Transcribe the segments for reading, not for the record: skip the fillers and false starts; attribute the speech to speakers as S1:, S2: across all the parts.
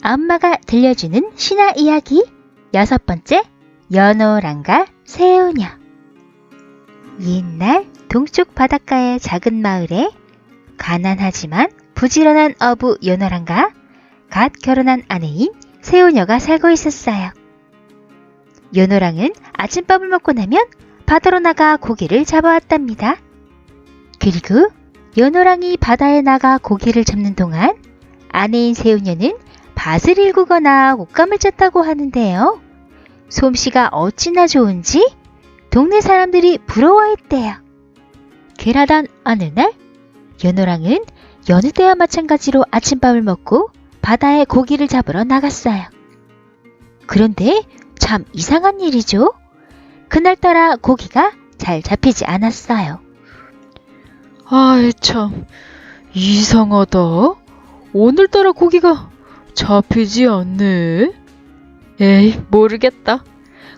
S1: 엄마가 들려주는 신화 이야기 6번째, 연호랑과 새우녀. 옛날 동쪽 바닷가의 작은 마을에 가난하지만 부지런한 어부 연호랑과 갓 결혼한 아내인 새우녀가 살고 있었어요. 연호랑은 아침밥을 먹고 나면 바다로 나가 고기를 잡아왔답니다. 그리고 연호랑이 바다에 나가 고기를 잡는 동안 아내인 새우녀는 밭을 일구거나 옷감을 짰다고 하는데요. 솜씨가 어찌나 좋은지 동네 사람들이 부러워했대요. 그러던 어느 날 연호랑은 여느 때와 마찬가지로 아침밥을 먹고 바다에 고기를 잡으러 나갔어요. 그런데 참 이상한 일이죠. 그날따라 고기가 잘 잡히지 않았어요.
S2: 아이 참 이상하다. 오늘따라 고기가 잡히지 않네. 에이 모르겠다.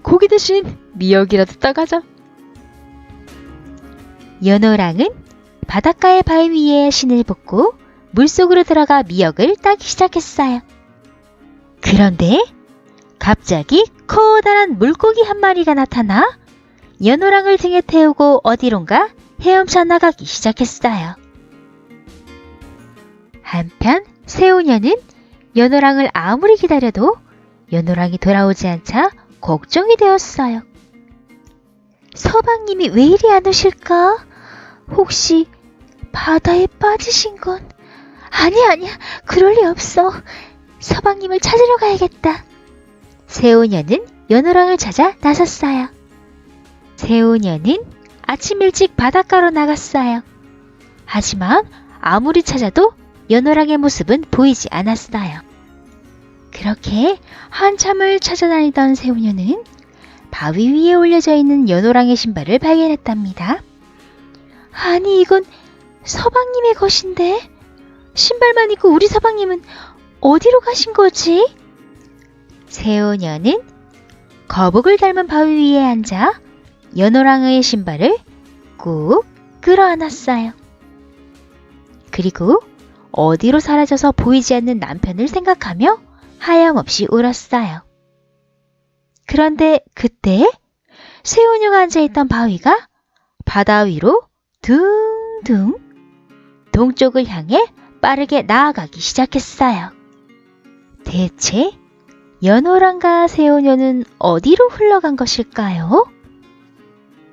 S2: 고기 대신 미역이라도 따가자.
S1: 연호랑은 바닷가의 바위 위에 신을 벗고 물속으로 들어가 미역을 따기 시작했어요. 그런데 갑자기 커다란 물고기 한 마리가 나타나 연호랑을 등에 태우고 어디론가 헤엄쳐 나가기 시작했어요. 한편 새우녀는 연호랑을 아무리 기다려도 연호랑이 돌아오지 않자 걱정이 되었어요. 서방님이 왜 이리 안 오실까? 혹시 바다에 빠지신 건? 아니야, 그럴 리 없어. 서방님을 찾으러 가야겠다. 새우녀는 연호랑을 찾아 나섰어요. 새우녀는 아침 일찍 바닷가로 나갔어요. 하지만 아무리 찾아도 연호랑의 모습은 보이지 않았어요. 그렇게 한참을 찾아다니던 새우녀는 바위 위에 올려져 있는 연호랑의 신발을 발견했답니다. 아니 이건 서방님의 것인데 신발만 입고 우리 서방님은 어디로 가신 거지? 새우녀는 거북을 닮은 바위 위에 앉아 연호랑의 신발을 꾹 끌어안았어요. 그리고 어디로 사라져서 보이지 않는 남편을 생각하며 하염없이 울었어요. 그런데 그때 새우녀가 앉아있던 바위가 바다 위로 둥둥 동쪽을 향해 빠르게 나아가기 시작했어요. 대체 연호랑과 새우녀는 어디로 흘러간 것일까요?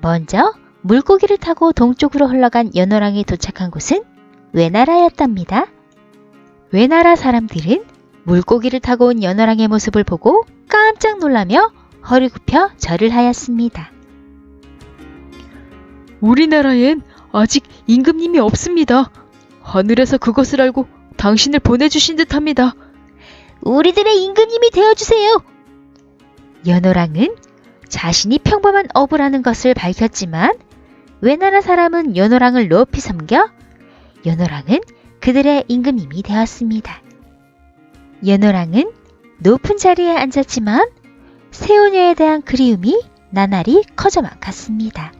S1: 먼저 물고기를 타고 동쪽으로 흘러간 연호랑이 도착한 곳은 외나라였답니다. 외나라 사람들은 물고기를 타고 온 연호랑의 모습을 보고 깜짝 놀라며 허리 굽혀 절을 하였습니다.
S2: 우리나라엔 아직 임금님이 없습니다. 하늘에서 그것을 알고 당신을 보내주신 듯합니다.
S1: 우리들의 임금님이 되어주세요. 연호랑은 자신이 평범한 어부라는 것을 밝혔지만 외나라 사람은 연호랑을 높이 섬겨 연호랑은 그들의 임금님이 되었습니다. 연호랑은 높은 자리에 앉았지만 새우녀에 대한 그리움이 나날이 커져만 갔습니다.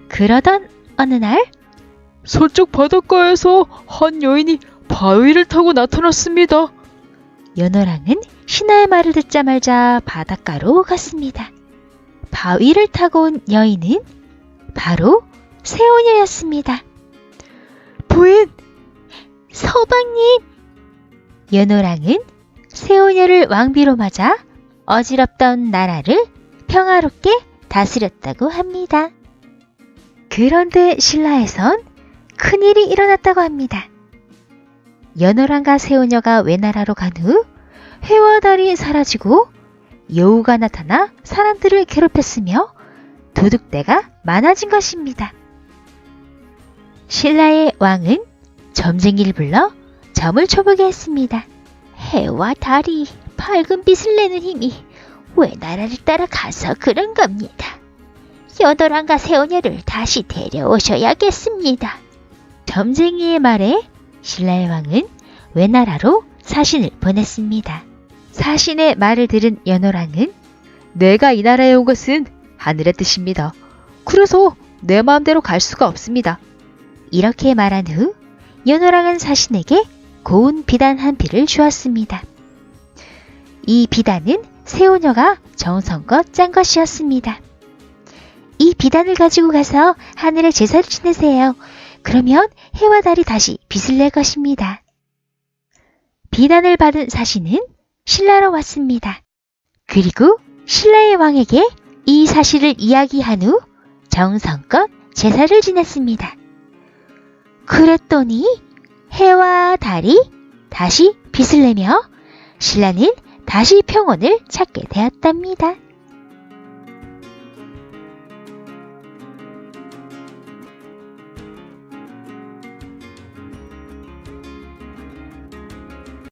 S1: 그러던 어느 날
S2: 서쪽 바닷가에서 한 여인이 바위를 타고 나타났습니다.
S1: 연호랑은 신하의 말을 듣자마자 바닷가로 갔습니다. 바위를 타고 온 여인은 바로 새우녀였습니다.
S2: 부인!
S1: 서방님! 연호랑은 새우녀를 왕비로 맞아 어지럽던 나라를 평화롭게 다스렸다고 합니다. 그런데 신라에선 큰일이 일어났다고 합니다. 연호랑과 새우녀가 외나라로 간 후 해와 달이 사라지고 여우가 나타나 사람들을 괴롭혔으며 도둑대가 많아진 것입니다. 신라의 왕은 점쟁이를 불러 점을 쳐보게 했습니다. 해와 달이 밝은 빛을 내는 힘이 외나라를 따라가서 그런 겁니다. 연호랑과 새우녀를 다시 데려오셔야겠습니다. 점쟁이의 말에 신라의 왕은 외나라로 사신을 보냈습니다. 사신의 말을 들은 연호랑은
S2: 내가 이 나라에 온 것은 하늘의 뜻입니다. 그래서 내 마음대로 갈 수가 없습니다.
S1: 이렇게 말한 후 연호랑은 사신에게 고운 비단 한 피를 주었습니다. 이 비단은 새우녀가 정성껏 짠 것이었습니다. 이 비단을 가지고 가서 하늘에 제사를 지내세요. 그러면 해와 달이 다시 빛을 낼 것입니다. 비단을 받은 사신은 신라로 왔습니다. 그리고 신라의 왕에게 이 사실을 이야기한 후 정성껏 제사를 지냈습니다. 그랬더니 해와 달이 다시 빛을 내며 신라는 다시 평온을 찾게 되었답니다.